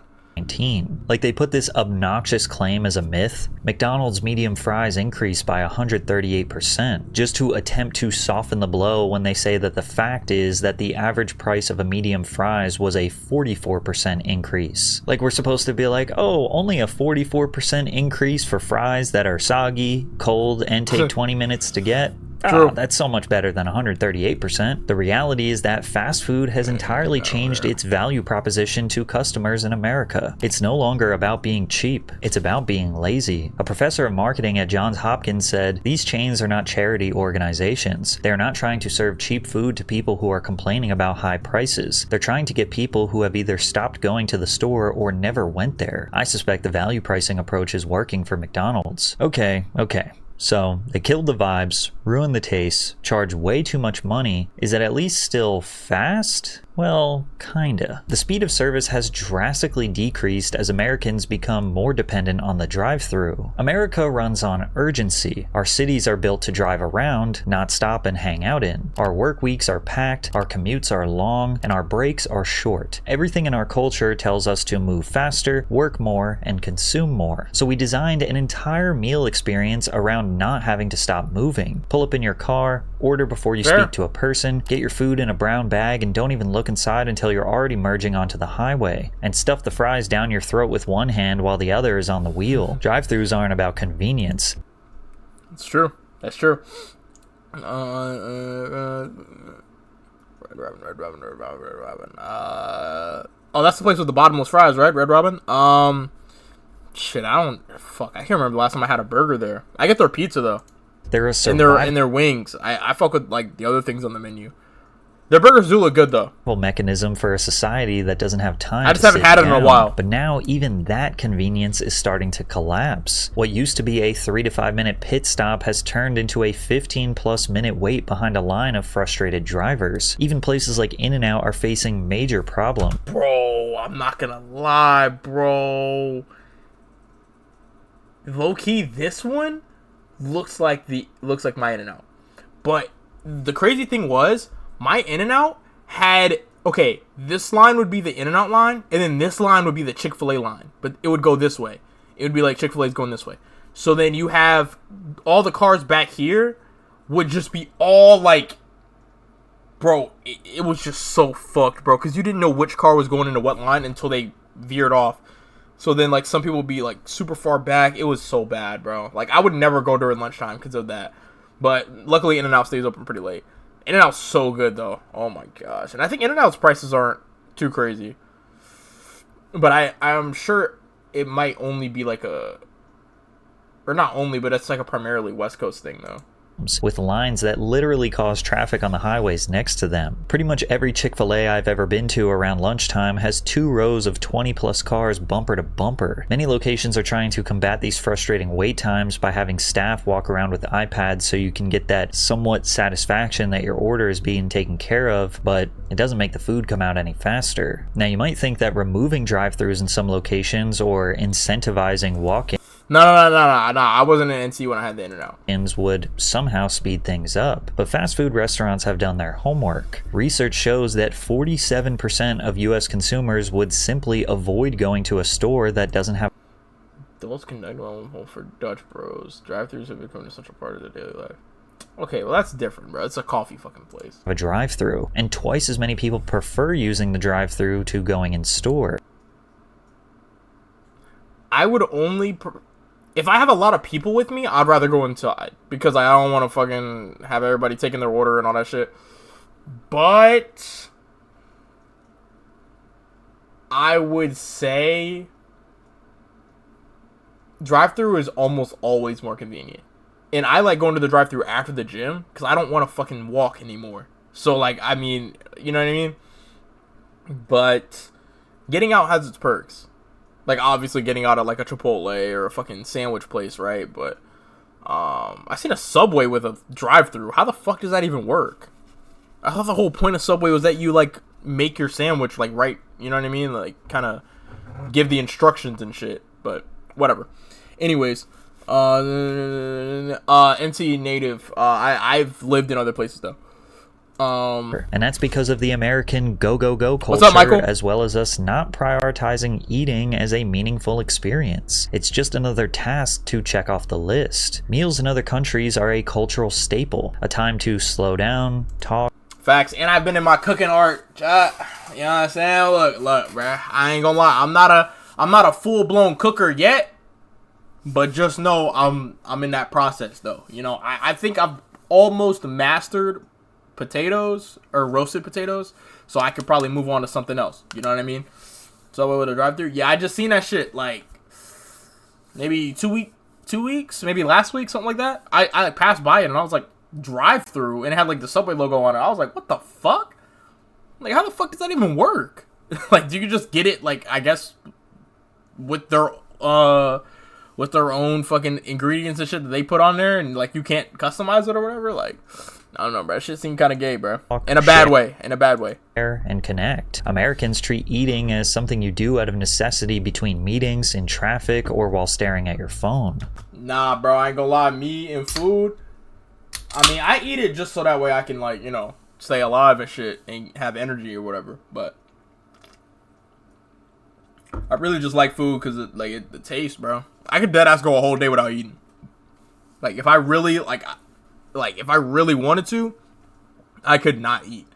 Like they put this obnoxious claim as a myth. McDonald's medium fries increased by 138% just to attempt to soften the blow when they say that the fact is that the average price of a medium fries was a 44% increase. Like we're supposed to be like, oh, only a 44% increase for fries that are soggy, cold, and take 20 minutes to get? True. That's so much better than 138%. The reality is that fast food has entirely changed its value proposition to customers in America. It's no longer about being cheap, it's about being lazy. A professor of marketing at Johns Hopkins said, "These chains are not charity organizations. They're not trying to serve cheap food to people who are complaining about high prices. They're trying to get people who have either stopped going to the store or never went there." I suspect the value pricing approach is working for McDonald's. Okay. So, they killed the vibes, ruined the taste, charged way too much money. Is it at least still fast? Well, kinda. The speed of service has drastically decreased as Americans become more dependent on the drive-thru. America runs on urgency. Our cities are built to drive around, not stop and hang out in. Our work weeks are packed, our commutes are long, and our breaks are short. Everything in our culture tells us to move faster, work more, and consume more. So we designed an entire meal experience around not having to stop moving. Pull up in your car, order before you speak to a person, get your food in a brown bag, and don't even look inside until you're already merging onto the highway, and stuff the fries down your throat with one hand while the other is on the wheel. Drive-thrus aren't about convenience. It's true. That's true. Red Robin. Oh, that's the place with the bottomless fries, right? Red Robin. Shit, I can't remember the last time I had a burger there. I get their pizza though. They're a and their wings. I fuck with like the other things on the menu. Their burgers do look good though. Mechanism for a society that doesn't have time. I just haven't had it in a while. But now even that convenience is starting to collapse. What used to be a 3 to 5 minute pit stop has turned into a 15+ minute wait behind a line of frustrated drivers. Even places like In-N-Out are facing major problems. Bro, I'm not gonna lie, bro. Low key, this one looks like my In-N-Out. But the crazy thing was, my In-N-Out had, okay, this line would be the In-N-Out line, and then this line would be the Chick-fil-A line. But it would go this way. It would be like Chick-fil-A's going this way. So then you have all the cars back here would just be all like, bro, it was just so fucked, bro. Because you didn't know which car was going into what line until they veered off. So then, like, some people would be, like, super far back. It was so bad, bro. Like, I would never go during lunchtime because of that. But luckily, In-N-Out stays open pretty late. In-N-Out's so good, though. Oh, my gosh. And I think In-N-Out's prices aren't too crazy. But I'm sure it might only be, like, or not only, but it's, like, a primarily West Coast thing, though. With lines that literally cause traffic on the highways next to them. Pretty much every Chick-fil-A I've ever been to around lunchtime has 2 rows of 20+ cars bumper to bumper. Many locations are trying to combat these frustrating wait times by having staff walk around with iPads so you can get that somewhat satisfaction that your order is being taken care of, but it doesn't make the food come out any faster. Now you might think that removing drive-thrus in some locations or incentivizing walk-in No. I wasn't in NC when I had the In-N-Out. would somehow speed things up. But fast food restaurants have done their homework. Research shows that 47% of US consumers would simply avoid going to a store that doesn't have The most connected home for Dutch bros. Drive-thrus have become an essential part of their daily life. Okay, well that's different, bro. It's a coffee fucking place. a drive-thru, and twice as many people prefer using the drive-thru to going in store. I would only... if I have a lot of people with me, I'd rather go inside. Because I don't want to fucking have everybody taking their order and all that shit. But... I would say... drive-thru is almost always more convenient. And I like going to the drive-thru after the gym. Because I don't want to fucking walk anymore. So, like, I mean... you know what I mean? But... getting out has its perks. Like, obviously getting out at, like, a Chipotle or a fucking sandwich place, right? But, I seen a Subway with a drive-thru. How the fuck does that even work? I thought the whole point of Subway was that you, like, make your sandwich, like, right, you know what I mean? Like, kind of give the instructions and shit. But, whatever. Anyways, NC native. I've lived in other places, though. And that's because of the American go, go, go culture, What's up, Michael? as well as us not prioritizing eating as a meaningful experience. It's just another task to check off the list. Meals in other countries are a cultural staple, a time to slow down, talk. Facts. And I've been in my cooking art. You know what I'm saying? Look, bruh. I ain't gonna lie. I'm not a full-blown cooker yet. But just know I'm in that process, though. You know, I think I've almost mastered potatoes or roasted potatoes, so I could probably move on to something else. You know what I mean? So with a drive-through, yeah, I just seen that shit like maybe 2 weeks, maybe last week, something like that. I passed by it and I was like, drive-through, and it had like the Subway logo on it. I was like, what the fuck? Like, how the fuck does that even work? Like, do you just get it like, I guess with their own fucking ingredients and shit that they put on there, and like you can't customize it or whatever? Like, I don't know, bro. That shit seemed kind of gay, bro. In a bad way. And connect. Americans treat eating as something you do out of necessity between meetings, in traffic, or while staring at your phone. Nah, bro. I ain't gonna lie. Me and food, I mean, I eat it just so that way I can, like, you know, stay alive and shit and have energy or whatever. But I really just like food because the taste, bro. I could deadass go a whole day without eating. Like, if I really wanted to, I could not eat.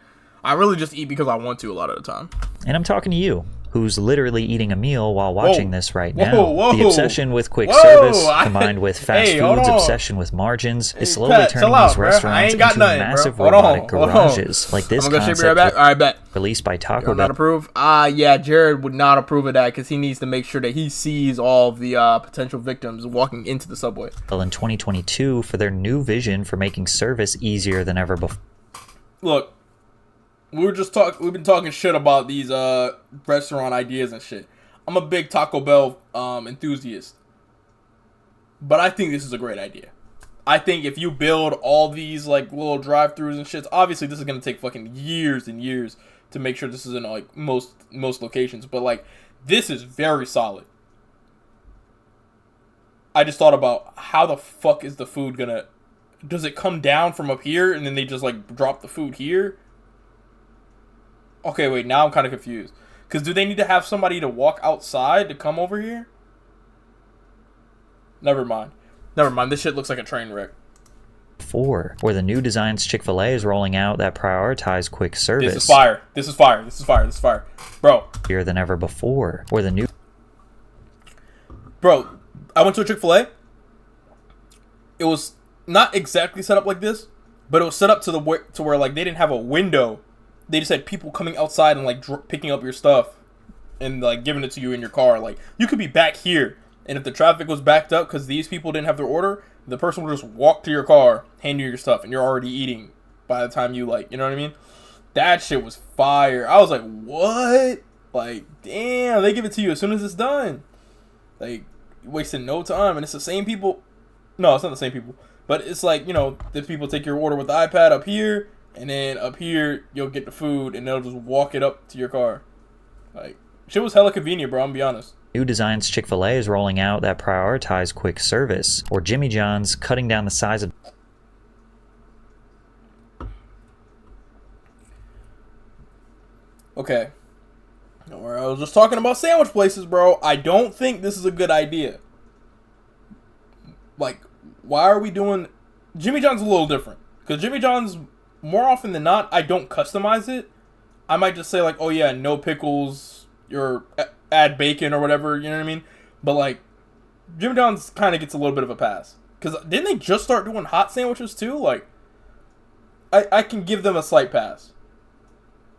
I really just eat because I want to a lot of the time. And I'm talking to you, who's literally eating a meal while watching this right now. Whoa. The obsession with quick service, combined with fast Hey, food's hold on. obsession with margins, is slowly Pat, turning chill out, these bro. I restaurants ain't got into nothing, massive bro. robotic Hold on. garages, like this I'm gonna ship concept you right back. All right, bet. released by Taco Not Bell. approve? Yeah, Jared would not approve of that because he needs to make sure that he sees all of the potential victims walking into the subway. In 2022 for their new vision for making service easier than ever before. Look, we've been talking shit about these restaurant ideas and shit. I'm a big Taco Bell enthusiast, but I think this is a great idea. I think if you build all these like little drive-throughs and shit, obviously this is gonna take fucking years and years to make sure this is in like most locations, but like this is very solid. I just thought about how the fuck is the food gonna? Does it come down from up here and then they just like drop the food here? Okay, wait, now I'm kind of confused. Because do they need to have somebody to walk outside to come over here? Never mind. This shit looks like a train wreck. Where the new designs Chick-fil-A is rolling out that prioritize quick service. This is fire. Bro. Easier than ever before. Or the new... Bro, I went to a Chick-fil-A. It was not exactly set up like this, but it was set up to where like they didn't have a window. They just had people coming outside and like picking up your stuff and like giving it to you in your car. Like you could be back here, and if the traffic was backed up because these people didn't have their order, the person would just walk to your car, hand you your stuff, and you're already eating by the time you like, you know what I mean? That shit was fire. I was like, what? Like, damn, they give it to you as soon as it's done. Like, wasting no time, and it's the same people. No, it's not the same people, but it's like, you know, the people take your order with the iPad up here. And then up here, you'll get the food, and they'll just walk it up to your car. Like, shit was hella convenient, bro, I'm gonna be honest. New designs Chick-fil-A is rolling out that prioritize quick service. Or Jimmy John's cutting down the size of... Okay. I was just talking about sandwich places, bro. I don't think this is a good idea. Like, why are we doing... Jimmy John's a little different. Because Jimmy John's... More often than not, I don't customize it. I might just say like, oh yeah, no pickles, or add bacon or whatever, you know what I mean? But like, Jimmy John's kind of gets a little bit of a pass. Because didn't they just start doing hot sandwiches too? Like, I can give them a slight pass.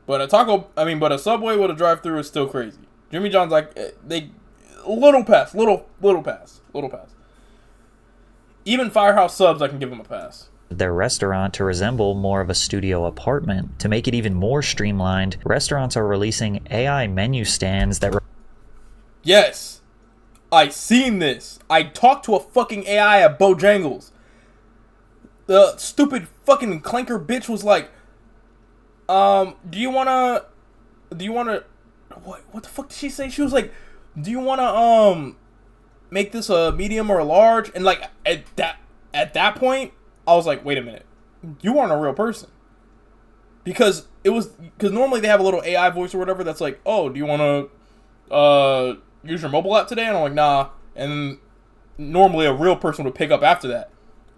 But a Subway with a drive-thru is still crazy. Jimmy John's like, little pass. Even Firehouse Subs, I can give them a pass. Their restaurant to resemble more of a studio apartment. To make it even more streamlined, restaurants are releasing AI menu stands that... Yes! I seen this! I talked to a fucking AI at Bojangles. The stupid fucking clanker bitch was like, do you wanna... What the fuck did she say? She was like, do you wanna, make this a medium or a large? And like, at that point... I was like, wait a minute. You aren't a real person. because normally they have a little AI voice or whatever that's like, oh, do you want to use your mobile app today? And I'm like, nah. And then normally a real person would pick up after that.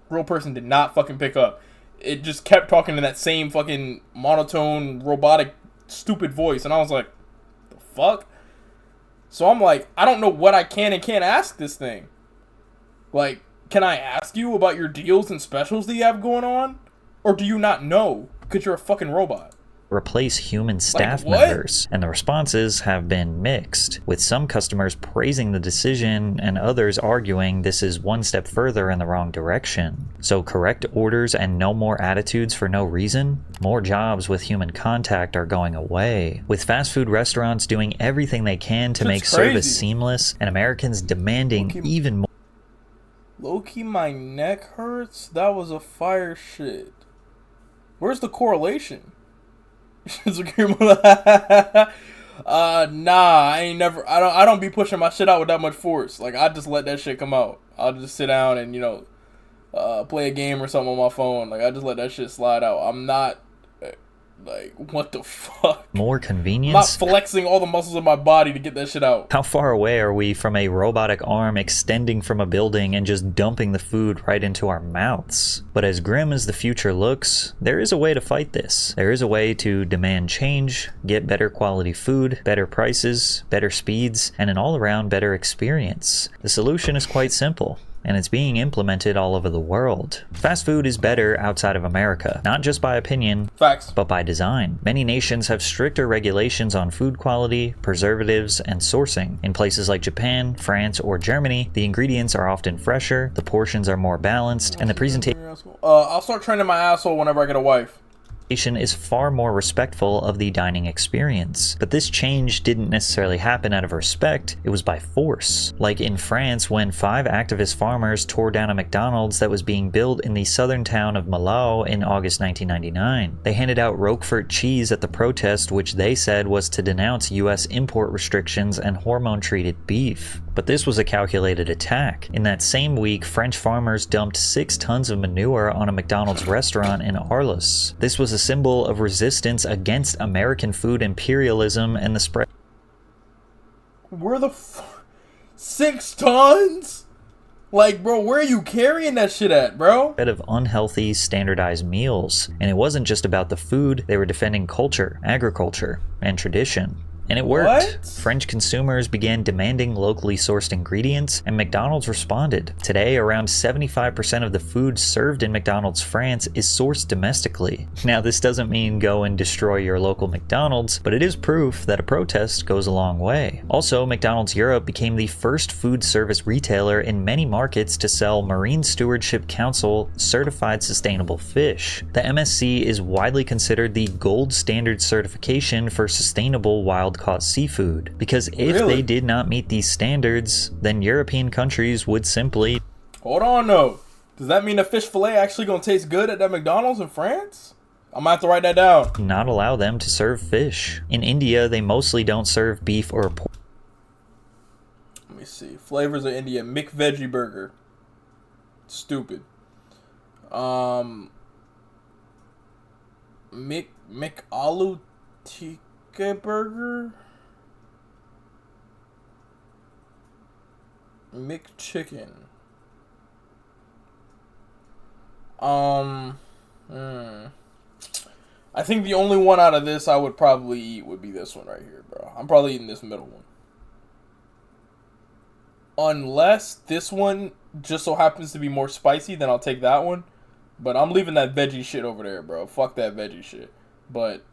Real person did not fucking pick up. It just kept talking in that same fucking monotone, robotic, stupid voice. And I was like, the fuck? So I'm like, I don't know what I can and can't ask this thing. Like, can I ask you about your deals and specials that you have going on? Or do you not know? Because you're a fucking robot. Replace human staff what? members, and the responses have been mixed, with some customers praising the decision and others arguing this is one step further in the wrong direction. So correct orders and no more attitudes for no reason? More jobs with human contact are going away, with fast food restaurants doing everything they can to make service seamless, and Americans demanding even more. Low-key, my neck hurts? That was a fire shit. Where's the correlation? Nah, I ain't never. I don't be pushing my shit out with that much force. Like, I just let that shit come out. I'll just sit down and play a game or something on my phone. Like, I just let that shit slide out. I'm not like, what the fuck? More convenience? I'm not flexing all the muscles of my body to get that shit out. How far away are we from a robotic arm extending from a building and just dumping the food right into our mouths? But as grim as the future looks, there is a way to fight this. There is a way to demand change, get better quality food, better prices, better speeds, and an all-around better experience. The solution is quite simple, and it's being implemented all over the world. Fast food is better outside of America, not just by opinion, facts, but by design. Many nations have stricter regulations on food quality, preservatives, and sourcing. In places like Japan, France, or Germany, the ingredients are often fresher, the portions are more balanced, and the presentation I'll start training my asshole whenever I get a wife. Is far more respectful of the dining experience. But this change didn't necessarily happen out of respect, it was by force. Like in France, when 5 activist farmers tore down a McDonald's that was being built in the southern town of Millau in August 1999. They handed out Roquefort cheese at the protest, which they said was to denounce US import restrictions and hormone-treated beef. But this was a calculated attack. In that same week, French farmers dumped 6 tons of manure on a McDonald's restaurant in Arles. This was a symbol of resistance against American food imperialism and the spread. Where the 6 tons? Like, bro, where are you carrying that shit at, bro? Of unhealthy, standardized meals. And it wasn't just about the food, they were defending culture, agriculture, and tradition. And it worked. What? French consumers began demanding locally sourced ingredients, and McDonald's responded. Today, around 75% of the food served in McDonald's France is sourced domestically. Now, this doesn't mean go and destroy your local McDonald's, but it is proof that a protest goes a long way. Also, McDonald's Europe became the first food service retailer in many markets to sell Marine Stewardship Council certified sustainable fish. The MSC is widely considered the gold standard certification for sustainable wild caught seafood, because if they did not meet these standards, then European countries would simply... Hold on though. Does that mean the fish fillet actually gonna taste good at that McDonald's in France? I'm gonna have to write that down. Not allow them to serve fish. In India, they mostly don't serve beef or pork. Let me see. Flavors of India. McVeggie burger. Stupid. McAloo tikka burger. McChicken. I think the only one out of this I would probably eat would be this one right here, bro. I'm probably eating this middle one. Unless this one just so happens to be more spicy, then I'll take that one. But I'm leaving that veggie shit over there, bro. Fuck that veggie shit. But,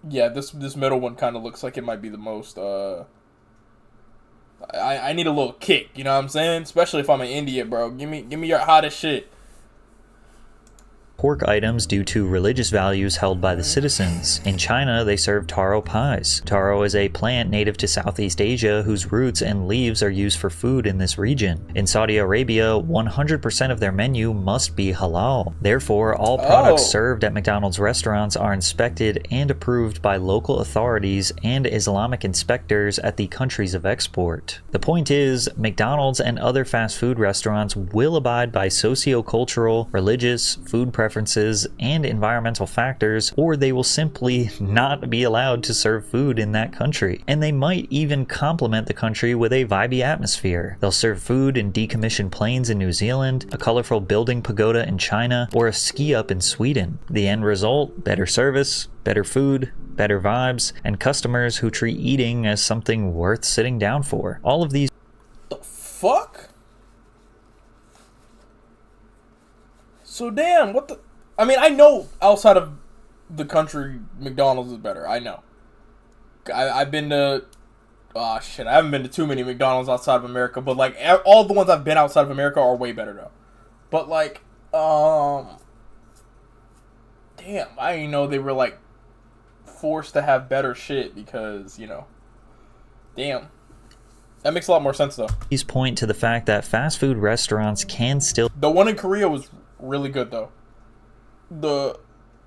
yeah, this middle one kind of looks like it might be the most, I need a little kick, you know what I'm saying? Especially if I'm in India, bro. Give me your hottest shit. Pork items due to religious values held by the citizens. In China, they serve taro pies. Taro is a plant native to Southeast Asia whose roots and leaves are used for food in this region. In Saudi Arabia, 100% of their menu must be halal. Therefore, all products served at McDonald's restaurants are inspected and approved by local authorities and Islamic inspectors at the countries of export. The point is, McDonald's and other fast food restaurants will abide by socio-cultural, religious, food preferences, preferences and environmental factors, or they will simply not be allowed to serve food in that country. And they might even complement the country with a vibey atmosphere. They'll serve food in decommissioned plains in New Zealand, a colorful building pagoda in China, or a ski up in Sweden. The end result: better service, better food, better vibes, and customers who treat eating as something worth sitting down for. All of these The fuck? So damn, what the... I mean, I know outside of the country, McDonald's is better. I know. I've been to... Oh, shit. I haven't been to too many McDonald's outside of America, but, like, all the ones I've been outside of America are way better, though. But, like, damn, I didn't know they were, like, forced to have better shit because, you know. Damn. That makes a lot more sense, though. These point to the fact that fast food restaurants can still The one in Korea was really good, though.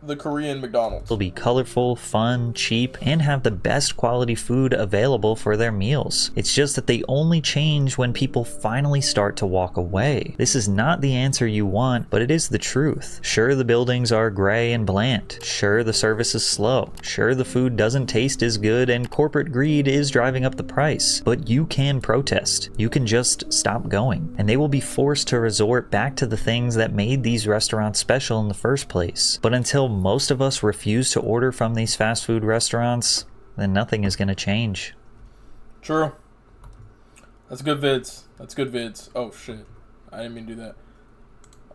The Korean McDonald's. be colorful, fun, cheap, and have the best quality food available for their meals. It's just that they only change when people finally start to walk away. This is not the answer you want, but it is the truth. Sure, the buildings are gray and bland. Sure, the service is slow. Sure, the food doesn't taste as good and corporate greed is driving up the price. But you can protest. You can just stop going. And they will be forced to resort back to the things that made these restaurants special in the first place. But until most of us refuse to order from these fast food restaurants, then nothing is going to change. True. That's good vids. That's good vids. Oh, shit. I didn't mean to do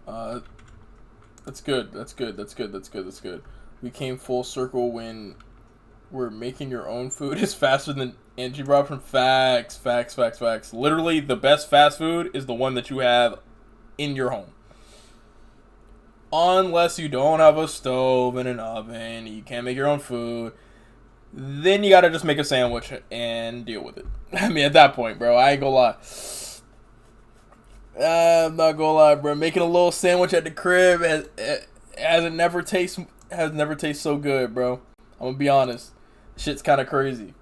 that. That's good. That's good. That's good. That's good. That's good. We came full circle when we're making your own food is faster than Angie brought from facts. Facts, facts, facts. Literally, the best fast food is the one that you have in your home. Unless you don't have a stove and an oven, you can't make your own food, then you gotta just make a sandwich and deal with it. I mean, at that point, bro, I ain't gonna lie. I'm not gonna lie, bro. Making a little sandwich at the crib has never tasted so good, bro. I'm gonna be honest. Shit's kind of crazy.